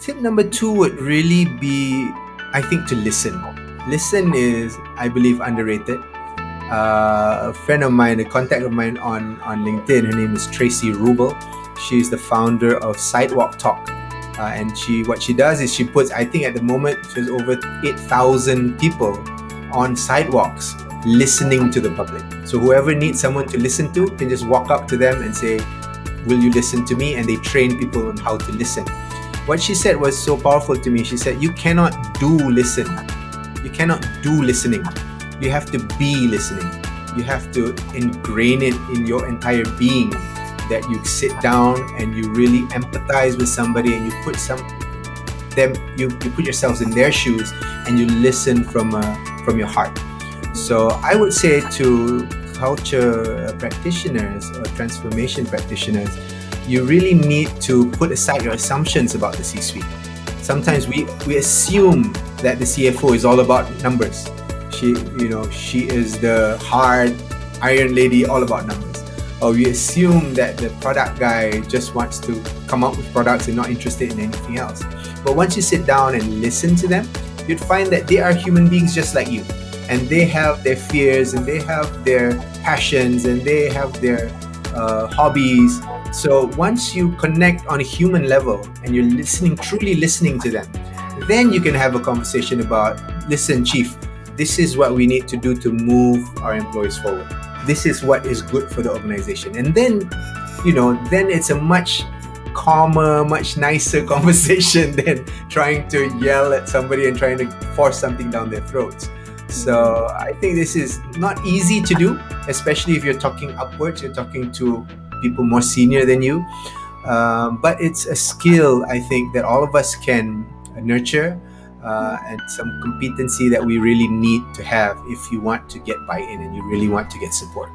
Tip number two would really be, I think, to listen. Listen is, I believe, underrated. A friend of mine, a contact of mine on LinkedIn, her name is Tracy Rubel. She's the founder of Sidewalk Talk. And what she does is she puts, I think at the moment, there's over 8,000 people on sidewalks listening to the public. So whoever needs someone to listen to can just walk up to them and say, will you listen to me? And they train people on how to listen. What she said was so powerful to me. She said, you cannot do listen. You cannot do listening. You have to be listening. You have to ingrain it in your entire being, that you sit down and you really empathize with somebody and you put you put yourselves in their shoes and you listen from your heart. So I would say to culture practitioners or transformation practitioners, you really need to put aside your assumptions about the C-suite. Sometimes we assume that the CFO is all about numbers. She is the hard iron lady, all about numbers. Or we assume that the product guy just wants to come up with products and not interested in anything else. But once you sit down and listen to them, you'd find that they are human beings just like you. And they have their fears and they have their passions and they have their hobbies. So once you connect on a human level and you're listening, truly listening to them, then you can have a conversation about, listen, chief, this is what we need to do to move our employees forward. This is what is good for the organization. And then, then it's a much calmer, much nicer conversation than trying to yell at somebody and trying to force something down their throats. So I think this is not easy to do, especially if you're talking upwards, you're talking to people more senior than you. But it's a skill, I think, that all of us can nurture, and some competency that we really need to have if you want to get buy-in and you really want to get support.